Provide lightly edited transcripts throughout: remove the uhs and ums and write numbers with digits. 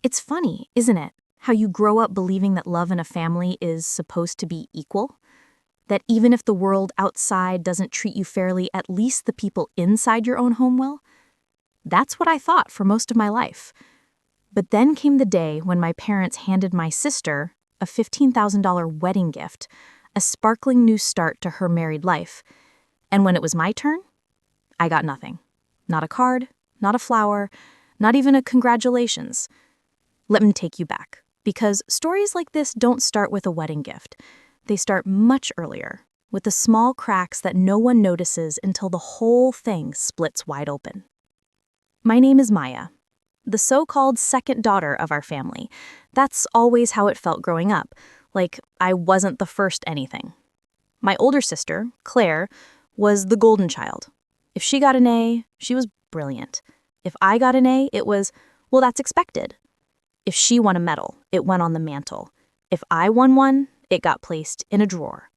It's funny, isn't it? How you grow up believing that love in a family is supposed to be equal? That even if the world outside doesn't treat you fairly, at least the people inside your own home will? That's what I thought for most of my life. But then came the day when my parents handed my sister a $15,000 wedding gift, a sparkling new start to her married life. And when it was my turn, I got nothing. Not a card, not a flower, not even a congratulations. Let me take you back, because stories like this don't start with a wedding gift. They start much earlier, with the small cracks that no one notices until the whole thing splits wide open. My name is Maya, the so-called second daughter of our family. That's always how it felt growing up, like I wasn't the first anything. My older sister, Claire, was the golden child. If she got an A, she was brilliant. If I got an A, it was, well, that's expected. If she won a medal, it went on the mantle. If I won one, it got placed in a drawer.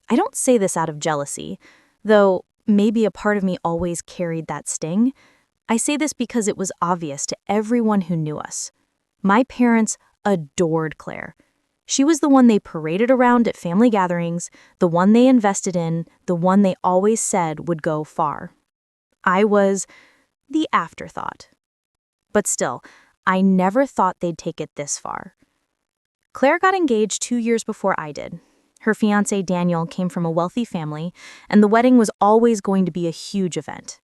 I don't say this out of jealousy, though maybe a part of me always carried that sting. I say this because it was obvious to everyone who knew us. My parents adored Claire. She was the one they paraded around at family gatherings, the one they invested in, the one they always said would go far. I was the afterthought. But still, I never thought they'd take it this far. Claire got engaged 2 years before I did. Her fiancé Daniel came from a wealthy family, and the wedding was always going to be a huge event.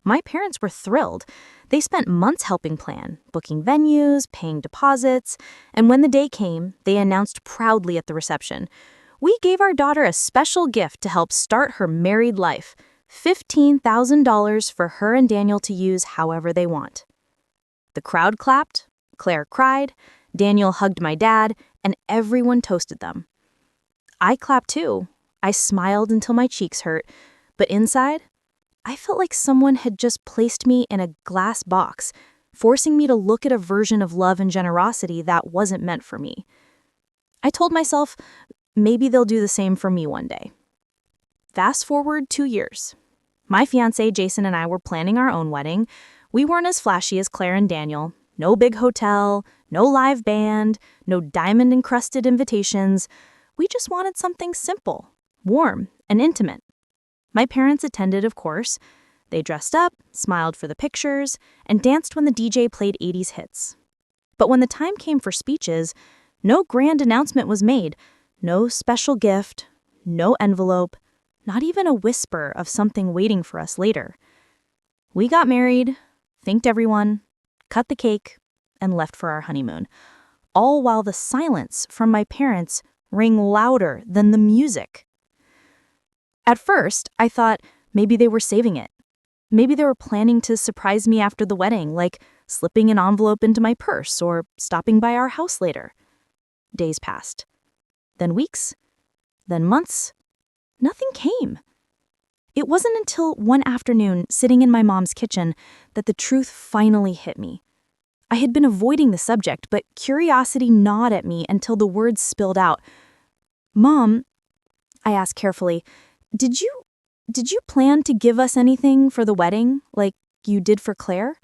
My parents were thrilled. They spent months helping plan, booking venues, paying deposits, and when the day came, they announced proudly at the reception, "We gave our daughter a special gift to help start her married life, $15,000 for her and Daniel to use however they want." The crowd clapped, Claire cried, Daniel hugged my dad, and everyone toasted them. I clapped too. I smiled until my cheeks hurt, but inside, I felt like someone had just placed me in a glass box, forcing me to look at a version of love and generosity that wasn't meant for me. I told myself, maybe they'll do the same for me one day. Fast forward 2 years. My fiancé Jason and I were planning our own wedding. We weren't as flashy as Claire and Daniel. No big hotel, no live band, no diamond-encrusted invitations. We just wanted something simple, warm, and intimate. My parents attended, of course. They dressed up, smiled for the pictures, and danced when the DJ played 80s hits. But when the time came for speeches, no grand announcement was made, no special gift, no envelope, not even a whisper of something waiting for us later. We got married, thanked everyone, cut the cake, and left for our honeymoon, all while the silence from my parents rang louder than the music. At first, I thought maybe they were saving it. Maybe they were planning to surprise me after the wedding, like slipping an envelope into my purse or stopping by our house later. Days passed. Then weeks. Then months. Nothing came. It wasn't until one afternoon, sitting in my mom's kitchen, that the truth finally hit me. I had been avoiding the subject, but curiosity gnawed at me until the words spilled out. "Mom," I asked carefully, Did you plan to give us anything for the wedding, like you did for Claire?"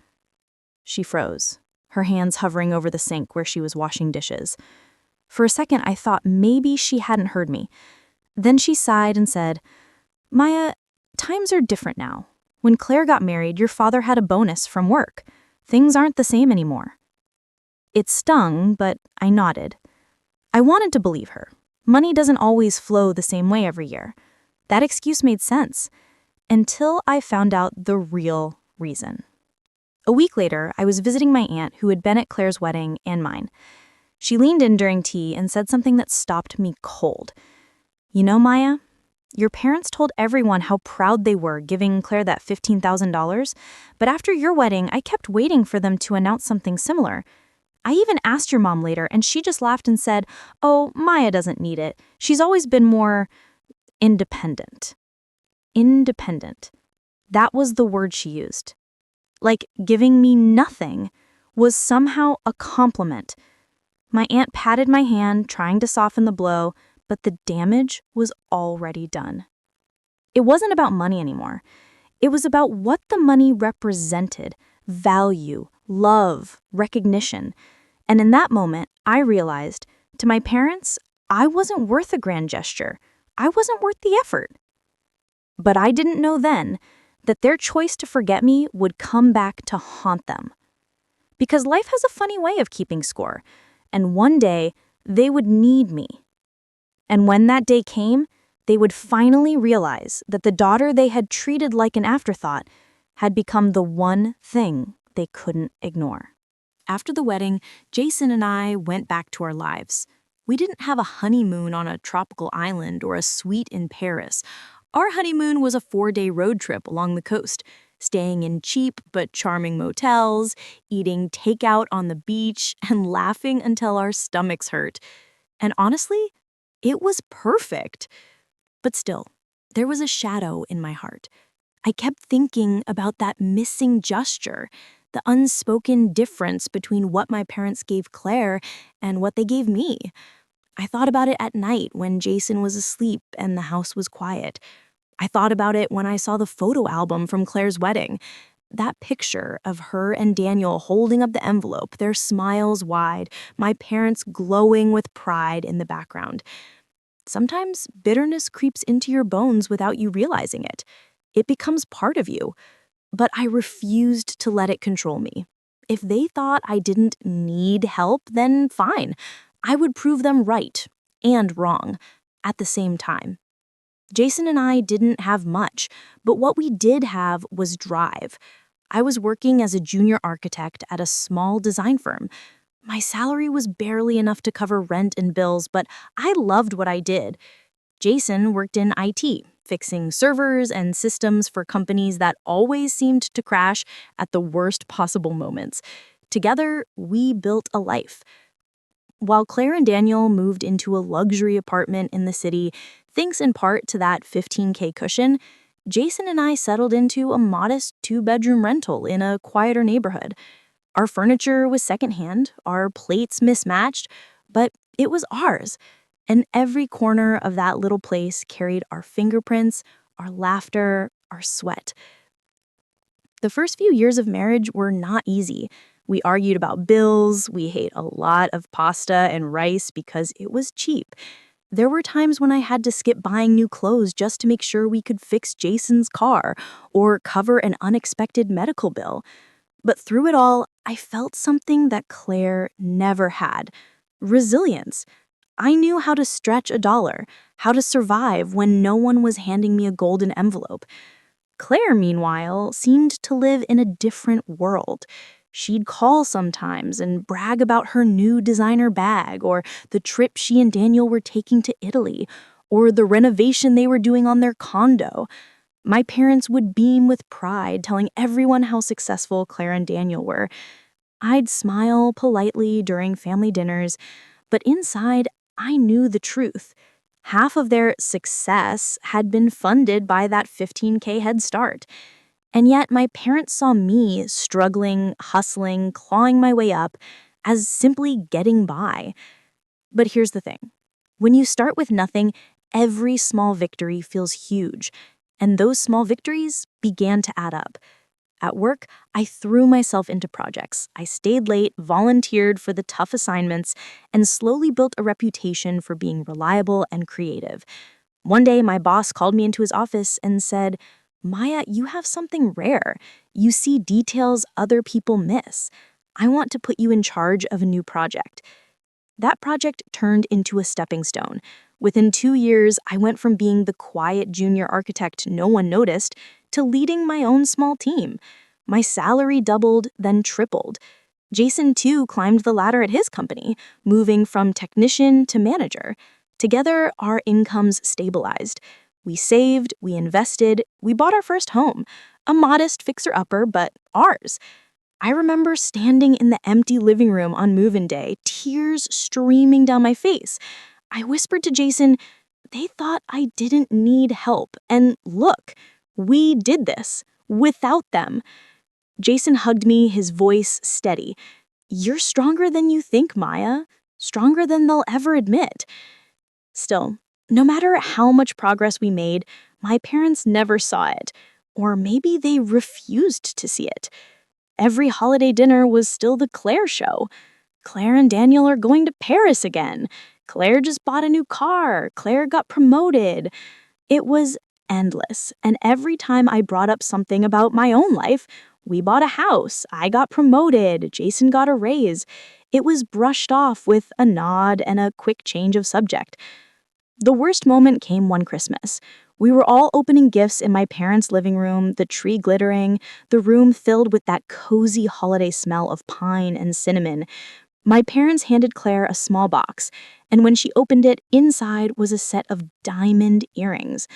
She froze, her hands hovering over the sink where she was washing dishes. For a second, I thought maybe she hadn't heard me. Then she sighed and said, "Maya, times are different now. When Claire got married, your father had a bonus from work. Things aren't the same anymore." It stung, but I nodded. I wanted to believe her. Money doesn't always flow the same way every year. That excuse made sense, until I found out the real reason. A week later, I was visiting my aunt who had been at Claire's wedding and mine. She leaned in during tea and said something that stopped me cold. "You know, Maya, your parents told everyone how proud they were giving Claire that $15,000, but after your wedding, I kept waiting for them to announce something similar. I even asked your mom later, and she just laughed and said, 'Oh, Maya doesn't need it. She's always been more independent.'" Independent. That was the word she used. Like giving me nothing was somehow a compliment. My aunt patted my hand, trying to soften the blow, but the damage was already done. It wasn't about money anymore. It was about what the money represented: value, love, recognition. And in that moment, I realized, to my parents, I wasn't worth a grand gesture. I wasn't worth the effort. But I didn't know then that their choice to forget me would come back to haunt them. Because life has a funny way of keeping score, and one day they would need me. And when that day came, they would finally realize that the daughter they had treated like an afterthought had become the one thing they couldn't ignore. After the wedding, Jason and I went back to our lives. We didn't have a honeymoon on a tropical island or a suite in Paris. Our honeymoon was a 4-day road trip along the coast, staying in cheap but charming motels, eating takeout on the beach, and laughing until our stomachs hurt. And honestly, it was perfect. But still, there was a shadow in my heart. I kept thinking about that missing gesture, the unspoken difference between what my parents gave Claire and what they gave me. I thought about it at night when Jason was asleep and the house was quiet. I thought about it when I saw the photo album from Claire's wedding. That picture of her and Daniel holding up the envelope, their smiles wide, my parents glowing with pride in the background. Sometimes bitterness creeps into your bones without you realizing it. It becomes part of you. But I refused to let it control me. If they thought I didn't need help, then fine. I would prove them right and wrong at the same time. Jason and I didn't have much, but what we did have was drive. I was working as a junior architect at a small design firm. My salary was barely enough to cover rent and bills, but I loved what I did. Jason worked in IT, fixing servers and systems for companies that always seemed to crash at the worst possible moments. Together, we built a life. While Claire and Daniel moved into a luxury apartment in the city, thanks in part to that $15K cushion, Jason and I settled into a modest 2-bedroom rental in a quieter neighborhood. Our furniture was secondhand, our plates mismatched, but it was ours. And every corner of that little place carried our fingerprints, our laughter, our sweat. The first few years of marriage were not easy. We argued about bills, we ate a lot of pasta and rice because it was cheap. There were times when I had to skip buying new clothes just to make sure we could fix Jason's car or cover an unexpected medical bill. But through it all, I felt something that Claire never had: resilience. I knew how to stretch a dollar, how to survive when no one was handing me a golden envelope. Claire, meanwhile, seemed to live in a different world. She'd call sometimes and brag about her new designer bag, or the trip she and Daniel were taking to Italy, or the renovation they were doing on their condo. My parents would beam with pride, telling everyone how successful Claire and Daniel were. I'd smile politely during family dinners, but inside, I knew the truth. Half of their success had been funded by that $15K head start. And yet my parents saw me struggling, hustling, clawing my way up as simply getting by. But here's the thing. When you start with nothing, every small victory feels huge. And those small victories began to add up. At work, I threw myself into projects. I stayed late, volunteered for the tough assignments, and slowly built a reputation for being reliable and creative. One day, my boss called me into his office and said, "Maya, you have something rare. You see details other people miss. I want to put you in charge of a new project." That project turned into a stepping stone. Within 2 years, I went from being the quiet junior architect no one noticed to leading my own small team. My salary doubled, then tripled. Jason, too, climbed the ladder at his company, moving from technician to manager. Together, our incomes stabilized. We saved, we invested, we bought our first home, a modest fixer-upper, but ours. I remember standing in the empty living room on move-in day, tears streaming down my face. I whispered to Jason, "They thought I didn't need help, and look, we did this without them." Jason hugged me, his voice steady. "You're stronger than you think, Maya. Stronger than they'll ever admit." Still, no matter how much progress we made, my parents never saw it. Or maybe they refused to see it. Every holiday dinner was still the Claire show. Claire and Daniel are going to Paris again. Claire just bought a new car. Claire got promoted. It was endless. And every time I brought up something about my own life, we bought a house, I got promoted, Jason got a raise, it was brushed off with a nod and a quick change of subject. The worst moment came one Christmas. We were all opening gifts in my parents' living room, the tree glittering, the room filled with that cozy holiday smell of pine and cinnamon. My parents handed Claire a small box, and when she opened it, inside was a set of diamond earrings.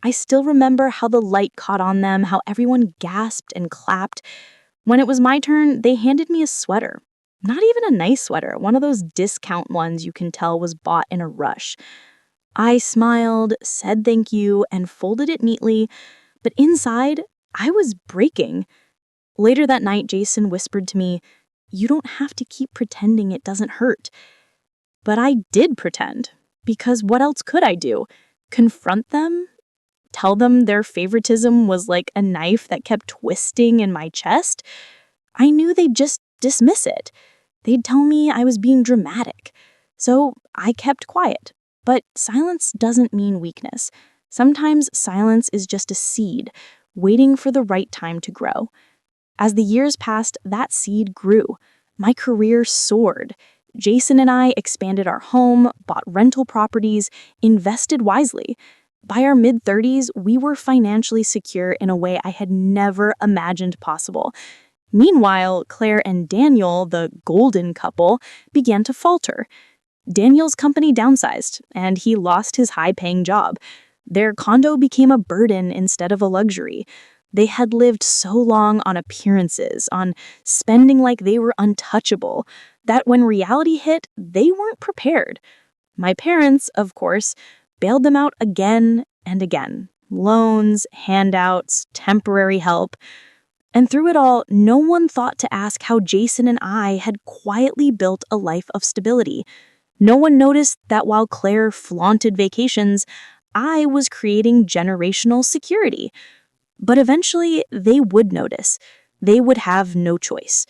I still remember how the light caught on them, how everyone gasped and clapped. When it was my turn, they handed me a sweater. Not even a nice sweater, one of those discount ones you can tell was bought in a rush. I smiled, said thank you, and folded it neatly, but inside, I was breaking. Later that night, Jason whispered to me, "You don't have to keep pretending it doesn't hurt." But I did pretend, because what else could I do? Confront them? Tell them their favoritism was like a knife that kept twisting in my chest? I knew they'd just dismiss it. They'd tell me I was being dramatic. So I kept quiet. But silence doesn't mean weakness. Sometimes silence is just a seed, waiting for the right time to grow. As the years passed, that seed grew. My career soared. Jason and I expanded our home, bought rental properties, invested wisely. By our mid-30s, we were financially secure in a way I had never imagined possible. Meanwhile, Claire and Daniel, the golden couple, began to falter. Daniel's company downsized, and he lost his high-paying job. Their condo became a burden instead of a luxury. They had lived so long on appearances, on spending like they were untouchable, that when reality hit, they weren't prepared. My parents, of course, bailed them out again and again. Loans, handouts, temporary help. And through it all, no one thought to ask how Jason and I had quietly built a life of stability. No one noticed that while Claire flaunted vacations, I was creating generational security. But eventually, they would notice. They would have no choice.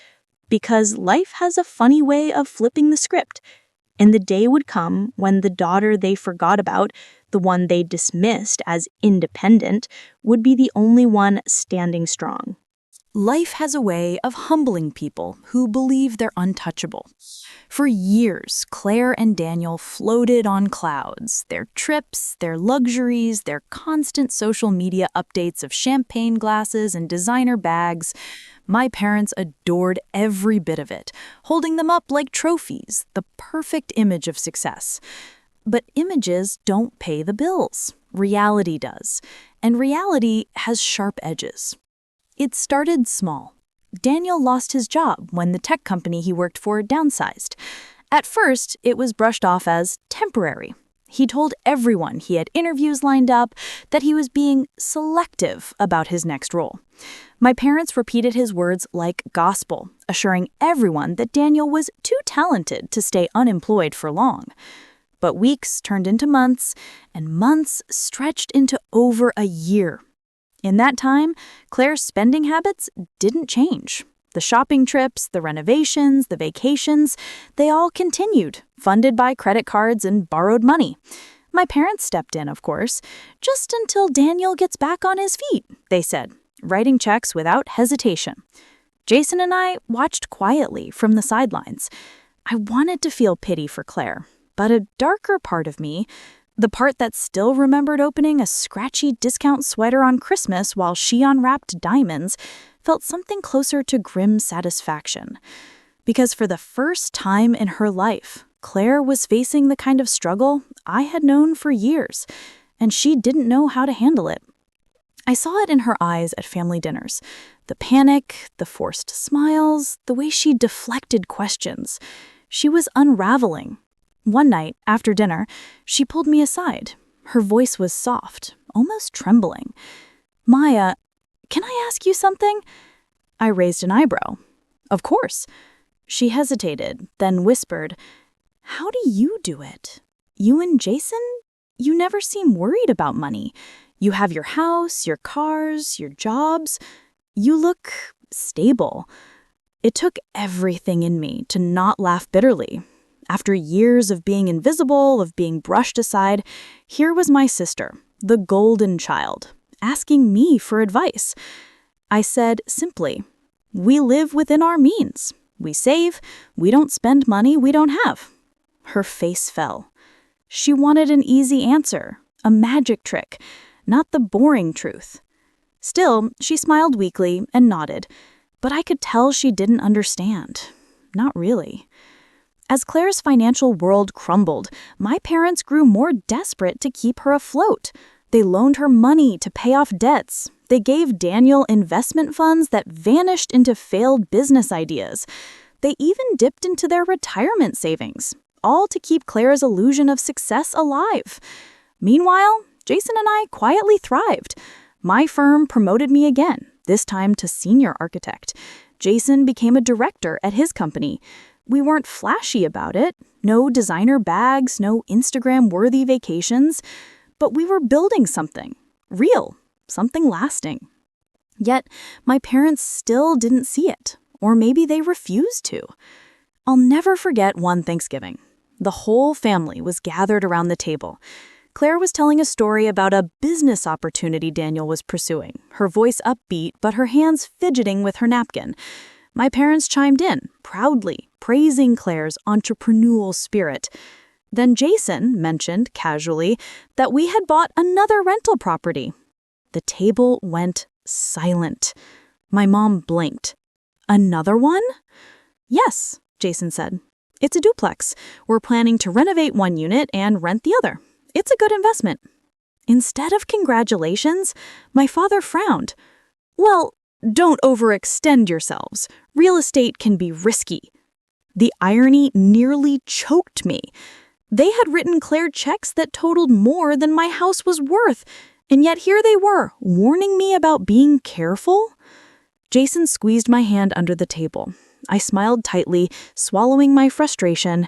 Because life has a funny way of flipping the script. And the day would come when the daughter they forgot about, the one they dismissed as independent, would be the only one standing strong. Life has a way of humbling people who believe they're untouchable. For years, Claire and Daniel floated on clouds. Their trips, their luxuries, their constant social media updates of champagne glasses and designer bags. My parents adored every bit of it, holding them up like trophies, the perfect image of success. But images don't pay the bills. Reality does. And reality has sharp edges. It started small. Daniel lost his job when the tech company he worked for downsized. At first, it was brushed off as temporary. He told everyone he had interviews lined up, that he was being selective about his next role. My parents repeated his words like gospel, assuring everyone that Daniel was too talented to stay unemployed for long. But weeks turned into months, and months stretched into over a year. In that time, Claire's spending habits didn't change. The shopping trips, the renovations, the vacations, they all continued, funded by credit cards and borrowed money. My parents stepped in, of course, just until Daniel gets back on his feet, they said, writing checks without hesitation. Jason and I watched quietly from the sidelines. I wanted to feel pity for Claire, but a darker part of me, the part that still remembered opening a scratchy discount sweater on Christmas while she unwrapped diamonds, felt something closer to grim satisfaction. Because for the first time in her life, Claire was facing the kind of struggle I had known for years, and she didn't know how to handle it. I saw it in her eyes at family dinners. The panic, the forced smiles, the way she deflected questions. She was unraveling. One night, after dinner, she pulled me aside. Her voice was soft, almost trembling. "Maya, can I ask you something?" I raised an eyebrow. "Of course." She hesitated, then whispered, "How do you do it? You and Jason? You never seem worried about money. You have your house, your cars, your jobs. You look stable." It took everything in me to not laugh bitterly. After years of being invisible, of being brushed aside, here was my sister, the golden child, asking me for advice. I said simply, "We live within our means. We save. We don't spend money we don't have." Her face fell. She wanted an easy answer, a magic trick, not the boring truth. Still, she smiled weakly and nodded, but I could tell she didn't understand. Not really. As Claire's financial world crumbled, my parents grew more desperate to keep her afloat. They loaned her money to pay off debts. They gave Daniel investment funds that vanished into failed business ideas. They even dipped into their retirement savings, all to keep Claire's illusion of success alive. Meanwhile, Jason and I quietly thrived. My firm promoted me again, this time to senior architect. Jason became a director at his company. We weren't flashy about it, no designer bags, no Instagram-worthy vacations, but we were building something real, something lasting. Yet, my parents still didn't see it, or maybe they refused to. I'll never forget one Thanksgiving. The whole family was gathered around the table. Claire was telling a story about a business opportunity Daniel was pursuing, her voice upbeat, but her hands fidgeting with her napkin. My parents chimed in, proudly, praising Claire's entrepreneurial spirit. Then Jason mentioned, casually, that we had bought another rental property. The table went silent. My mom blinked. "Another one?" "Yes," Jason said. "It's a duplex. We're planning to renovate one unit and rent the other. It's a good investment." Instead of congratulations, my father frowned. "Well, don't overextend yourselves. Real estate can be risky." The irony nearly choked me. They had written Claire checks that totaled more than my house was worth, and yet here they were, warning me about being careful. Jason squeezed my hand under the table. I smiled tightly, swallowing my frustration,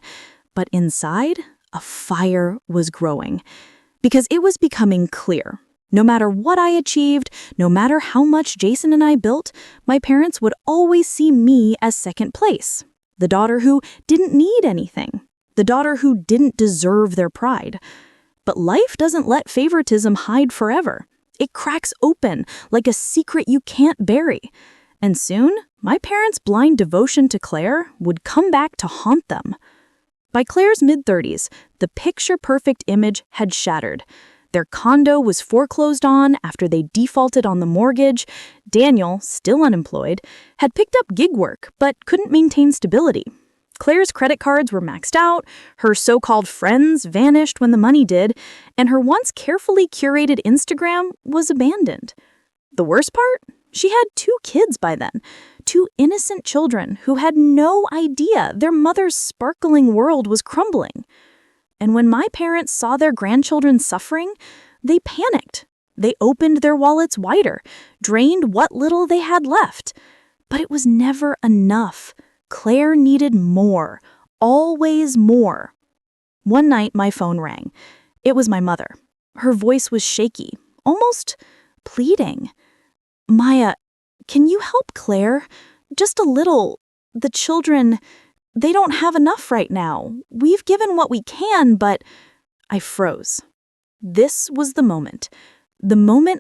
but inside, a fire was growing, because it was becoming clear. No matter what I achieved, no matter how much Jason and I built, my parents would always see me as second place. The daughter who didn't need anything. The daughter who didn't deserve their pride. But life doesn't let favoritism hide forever. It cracks open like a secret you can't bury. And soon, my parents' blind devotion to Claire would come back to haunt them. By Claire's mid-30s, the picture-perfect image had shattered. Their condo was foreclosed on after they defaulted on the mortgage. Daniel, still unemployed, had picked up gig work but couldn't maintain stability. Claire's credit cards were maxed out, her so-called friends vanished when the money did, and her once carefully curated Instagram was abandoned. The worst part? She had 2 kids by then, 2 innocent children who had no idea their mother's sparkling world was crumbling. And when my parents saw their grandchildren suffering, they panicked. They opened their wallets wider, drained what little they had left. But it was never enough. Claire needed more, always more. One night, my phone rang. It was my mother. Her voice was shaky, almost pleading. "Maya, can you help Claire? Just a little. The children, they don't have enough right now. We've given what we can, but..." I froze. This was the moment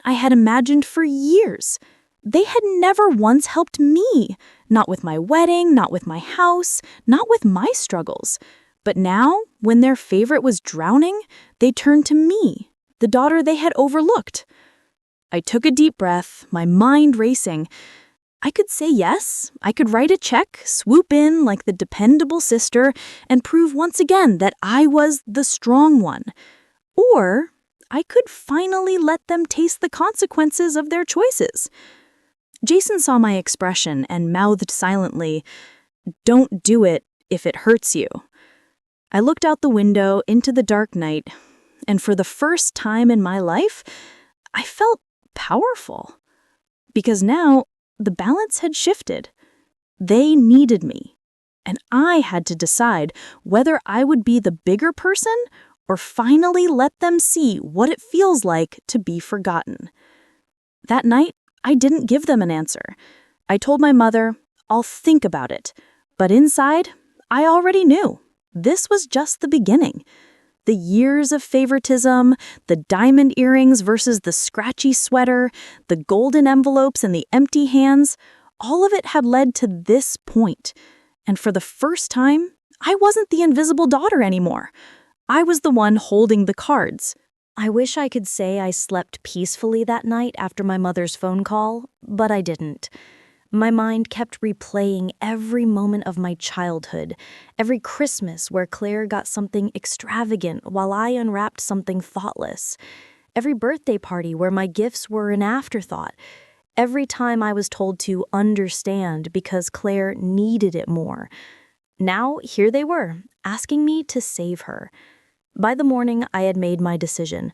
I had imagined for years. They had never once helped me, not with my wedding, not with my house, not with my struggles. But now, when their favorite was drowning, they turned to me, the daughter they had overlooked. I took a deep breath, my mind racing. I could say yes, I could write a check, swoop in like the dependable sister, and prove once again that I was the strong one. Or I could finally let them taste the consequences of their choices. Jason saw my expression and mouthed silently, "Don't do it if it hurts you." I looked out the window into the dark night, and for the first time in my life, I felt powerful. Because now, the balance had shifted. They needed me, and I had to decide whether I would be the bigger person or finally let them see what it feels like to be forgotten. That night, I didn't give them an answer. I told my mother, I'll think about it. But inside, I already knew. This was just the beginning. The years of favoritism, the diamond earrings versus the scratchy sweater, the golden envelopes and the empty hands, all of it had led to this point. And for the first time, I wasn't the invisible daughter anymore. I was the one holding the cards. I wish I could say I slept peacefully that night after my mother's phone call, but I didn't. My mind kept replaying every moment of my childhood, every Christmas where Claire got something extravagant while I unwrapped something thoughtless, every birthday party where my gifts were an afterthought, every time I was told to understand because Claire needed it more. Now, here they were, asking me to save her. By the morning, I had made my decision.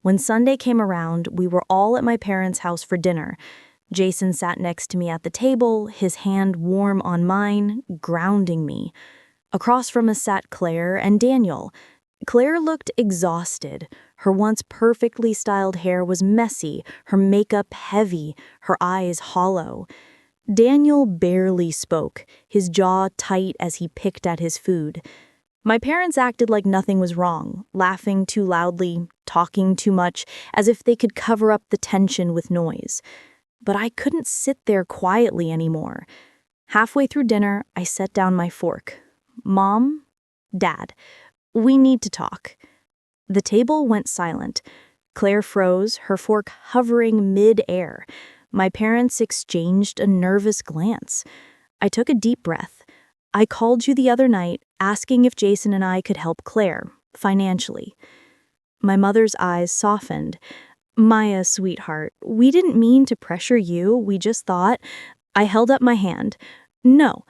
When Sunday came around, we were all at my parents' house for dinner. Jason sat next to me at the table, his hand warm on mine, grounding me. Across from us sat Claire and Daniel. Claire looked exhausted. Her once perfectly styled hair was messy, her makeup heavy, her eyes hollow. Daniel barely spoke, his jaw tight as he picked at his food. My parents acted like nothing was wrong, laughing too loudly, talking too much, as if they could cover up the tension with noise. But I couldn't sit there quietly anymore. Halfway through dinner, I set down my fork. Mom, Dad, we need to talk. The table went silent. Claire froze, her fork hovering mid-air. My parents exchanged a nervous glance. I took a deep breath. I called you the other night, asking if Jason and I could help Claire, financially. My mother's eyes softened. Maya, sweetheart, we didn't mean to pressure you, we just thought. I held up my hand. No,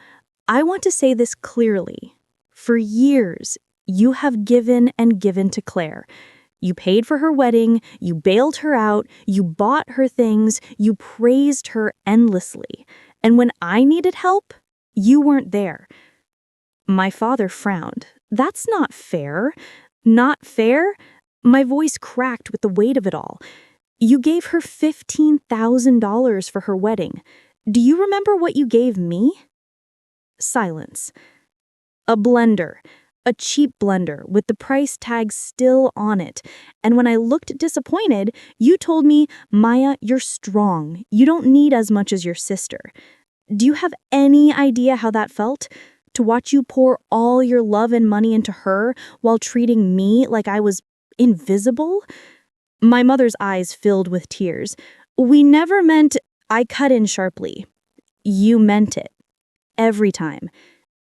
I want to say this clearly. For years, you have given and given to Claire. You paid for her wedding, you bailed her out, you bought her things, you praised her endlessly. And when I needed help, you weren't there. My father frowned. That's not fair. Not fair? My voice cracked with the weight of it all. You gave her $15,000 for her wedding. Do you remember what you gave me? Silence. A blender. A cheap blender with the price tag still on it. And when I looked disappointed, you told me, Maya, you're strong. You don't need as much as your sister. Do you have any idea how that felt? To watch you pour all your love and money into her while treating me like I was invisible? My mother's eyes filled with tears. We never meant. I cut in sharply. You meant it. Every time.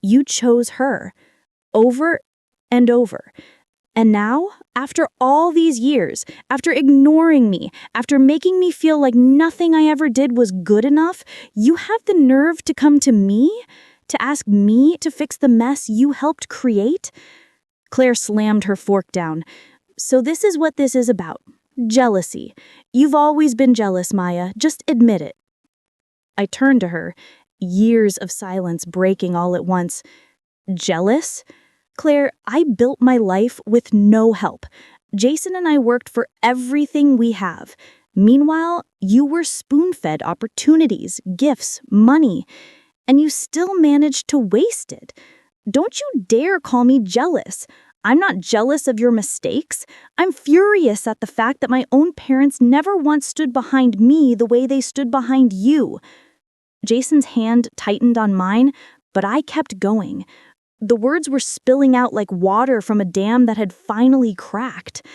You chose her. Over and over. And now, after all these years, after ignoring me, after making me feel like nothing I ever did was good enough, you have the nerve to come to me? To ask me to fix the mess you helped create? Claire slammed her fork down. So this is what this is about. Jealousy. You've always been jealous, Maya. Just admit it. I turned to her, years of silence breaking all at once. Jealous? Claire, I built my life with no help. Jason and I worked for everything we have. Meanwhile, you were spoon-fed opportunities, gifts, money, and you still managed to waste it. Don't you dare call me jealous. I'm not jealous of your mistakes. I'm furious at the fact that my own parents never once stood behind me the way they stood behind you. Jason's hand tightened on mine, but I kept going. The words were spilling out like water from a dam that had finally cracked.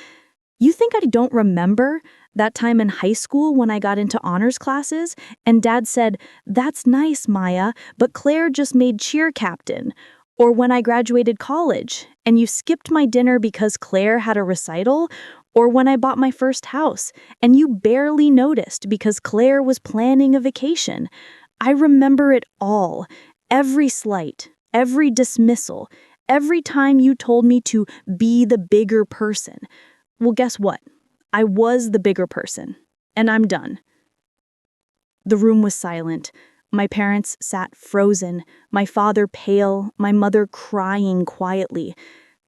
You think I don't remember that time in high school when I got into honors classes and Dad said, "That's nice, Maya, but Claire just made cheer captain." Or when I graduated college and you skipped my dinner because Claire had a recital? Or when I bought my first house and you barely noticed because Claire was planning a vacation? I remember it all. Every slight, every dismissal, every time you told me to be the bigger person. Well, guess what? I was the bigger person, and I'm done. The room was silent. My parents sat frozen, my father pale, my mother crying quietly.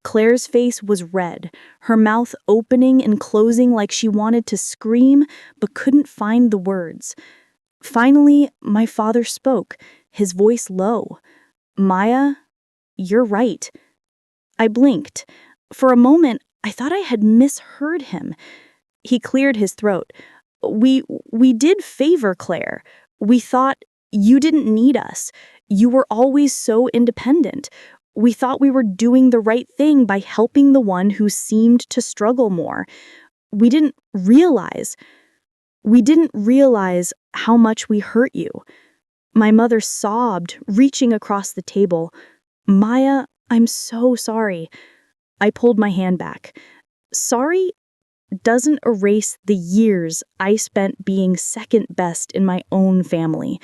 Claire's face was red, her mouth opening and closing like she wanted to scream but couldn't find the words. Finally, my father spoke. his voice low. "Maya, you're right." I blinked. For a moment, I thought I had misheard him. He cleared his throat. We did favor Claire. We thought you didn't need us. You were always so independent. We thought we were doing the right thing by helping the one who seemed to struggle more. We didn't realize. We didn't realize how much we hurt you." My mother sobbed, reaching across the table. "Maya, I'm so sorry." I pulled my hand back. Sorry doesn't erase the years I spent being second best in my own family.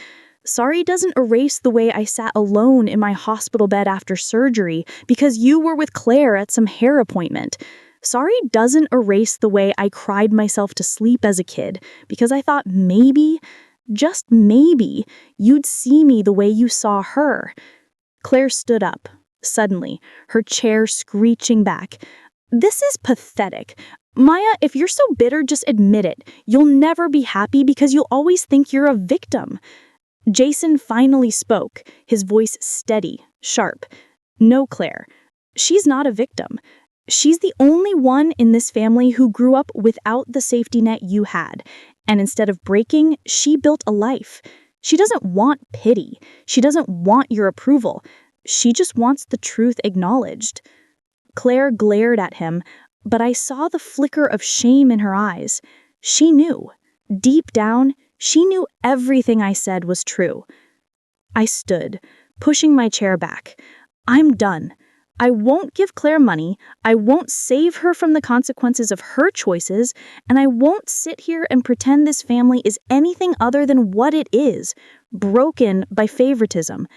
Sorry doesn't erase the way I sat alone in my hospital bed after surgery because you were with Claire at some hair appointment. Sorry doesn't erase the way I cried myself to sleep as a kid because I thought maybe, just maybe, you'd see me the way you saw her. Claire stood up, suddenly, her chair screeching back. "This is pathetic. Maya, if you're so bitter, just admit it. You'll never be happy because you'll always think you're a victim." Jason finally spoke, his voice steady, sharp. "No, Claire. She's not a victim. She's the only one in this family who grew up without the safety net you had. And instead of breaking, she built a life. She doesn't want pity. She doesn't want your approval. She just wants the truth acknowledged." Claire glared at him, but I saw the flicker of shame in her eyes. She knew. Deep down, she knew everything I said was true. I stood, pushing my chair back. "I'm done. I won't give Claire money, I won't save her from the consequences of her choices, and I won't sit here and pretend this family is anything other than what it is, broken by favoritism.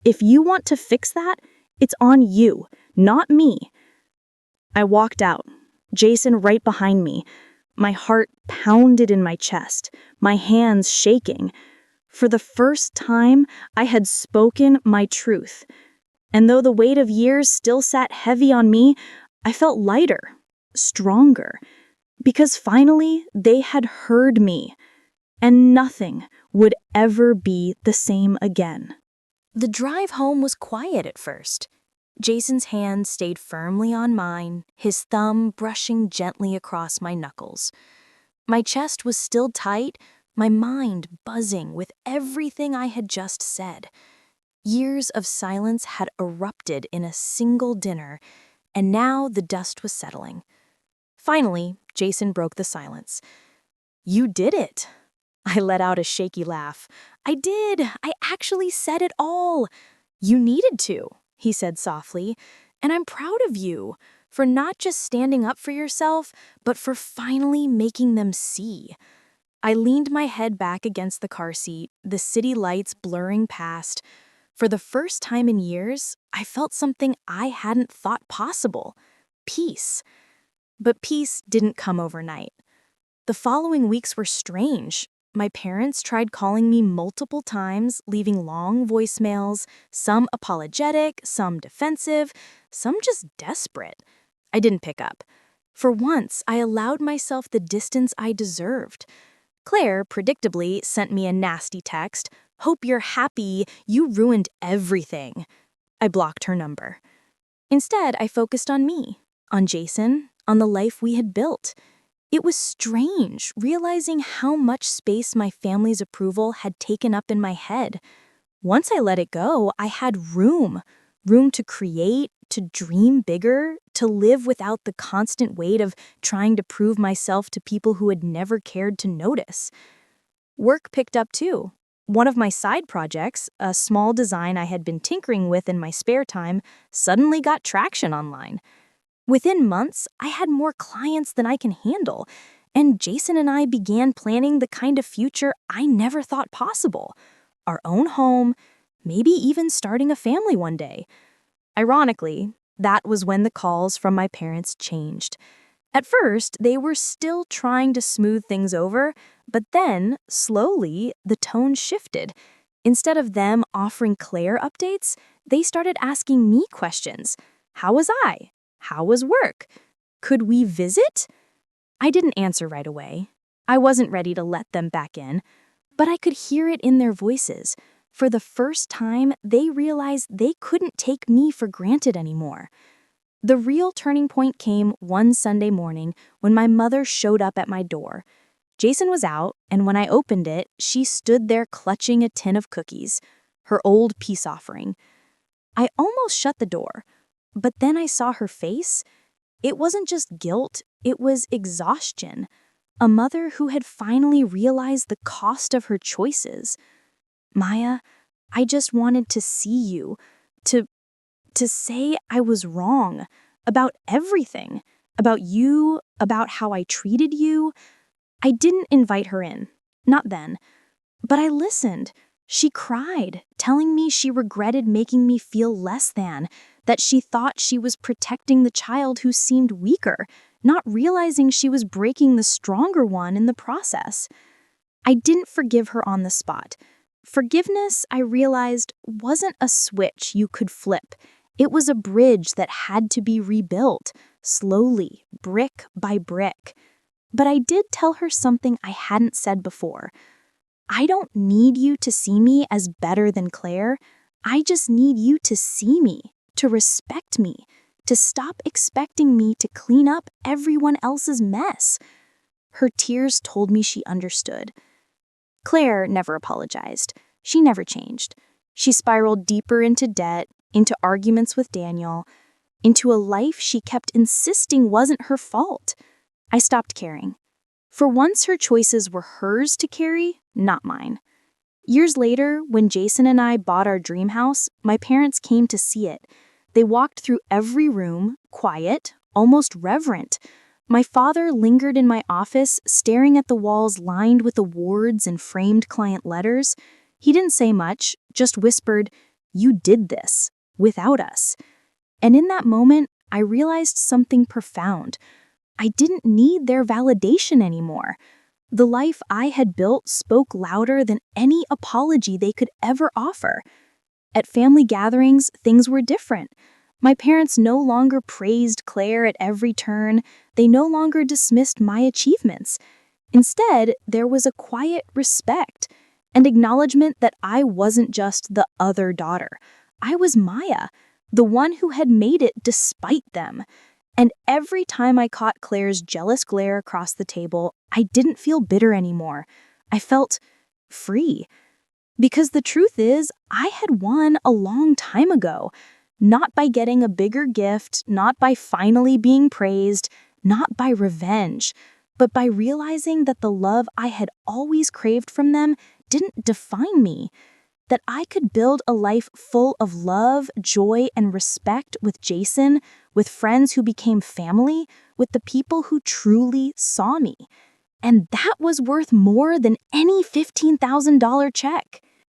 If you want to fix that, it's on you, not me." I walked out, Jason right behind me. My heart pounded in my chest, my hands shaking. For the first time, I had spoken my truth. And though the weight of years still sat heavy on me, I felt lighter, stronger, because finally they had heard me, and nothing would ever be the same again. The drive home was quiet at first. Jason's hand stayed firmly on mine, his thumb brushing gently across my knuckles. My chest was still tight, my mind buzzing with everything I had just said. Years of silence had erupted in a single dinner, and now the dust was settling. Finally, Jason broke the silence. "You did it." I let out a shaky laugh. "I did. I actually said it all." "You needed to," he said softly, "and I'm proud of you for not just standing up for yourself, but for finally making them see." I leaned my head back against the car seat, the city lights blurring past. For the first time in years, I felt something I hadn't thought possible: peace. But peace didn't come overnight. The following weeks were strange. My parents tried calling me multiple times, leaving long voicemails, some apologetic, some defensive, some just desperate. I didn't pick up. For once, I allowed myself the distance I deserved. Claire, predictably, sent me a nasty text. "Hope you're happy. You ruined everything." I blocked her number. Instead, I focused on me, on Jason, on the life we had built. It was strange, realizing how much space my family's approval had taken up in my head. Once I let it go, I had room to create, to dream bigger, to live without the constant weight of trying to prove myself to people who had never cared to notice. Work picked up too. One of my side projects, a small design I had been tinkering with in my spare time, suddenly got traction online. Within months, I had more clients than I can handle, and Jason and I began planning the kind of future I never thought possible. Our own home, maybe even starting a family one day. Ironically, that was when the calls from my parents changed. At first, they were still trying to smooth things over, but then, slowly, the tone shifted. Instead of them offering Claire updates, they started asking me questions. How was I? How was work? Could we visit? I didn't answer right away. I wasn't ready to let them back in, but I could hear it in their voices. For the first time, they realized they couldn't take me for granted anymore. The real turning point came one Sunday morning when my mother showed up at my door. Jason was out, and when I opened it, she stood there clutching a tin of cookies, her old peace offering. I almost shut the door, but then I saw her face. It wasn't just guilt, it was exhaustion. A mother who had finally realized the cost of her choices. Maya, I just wanted to see you, to say I was wrong about everything, about you, about how I treated you. I didn't invite her in, not then, but I listened. She cried, telling me she regretted making me feel less than, that she thought she was protecting the child who seemed weaker, not realizing she was breaking the stronger one in the process. I didn't forgive her on the spot. Forgiveness, I realized, wasn't a switch you could flip. It was a bridge that had to be rebuilt, slowly, brick by brick. But I did tell her something I hadn't said before. I don't need you to see me as better than Claire. I just need you to see me, to respect me, to stop expecting me to clean up everyone else's mess. Her tears told me she understood. Claire never apologized. She never changed. She spiraled deeper into debt, into arguments with Daniel, into a life she kept insisting wasn't her fault. I stopped caring. For once, her choices were hers to carry, not mine. Years later, when Jason and I bought our dream house, my parents came to see it. They walked through every room, quiet, almost reverent. My father lingered in my office, staring at the walls lined with awards and framed client letters. He didn't say much, just whispered, "You did this, without us." And in that moment, I realized something profound. I didn't need their validation anymore. The life I had built spoke louder than any apology they could ever offer. At family gatherings, things were different. My parents no longer praised Claire at every turn. They no longer dismissed my achievements. Instead, there was a quiet respect, and acknowledgement that I wasn't just the other daughter. I was Maya, the one who had made it despite them. And every time I caught Claire's jealous glare across the table, I didn't feel bitter anymore. I felt free. Because the truth is, I had won a long time ago. Not by getting a bigger gift, not by finally being praised, not by revenge, but by realizing that the love I had always craved from them didn't define me. That I could build a life full of love, joy, and respect with Jason, with friends who became family, with the people who truly saw me. And that was worth more than any $15,000 check.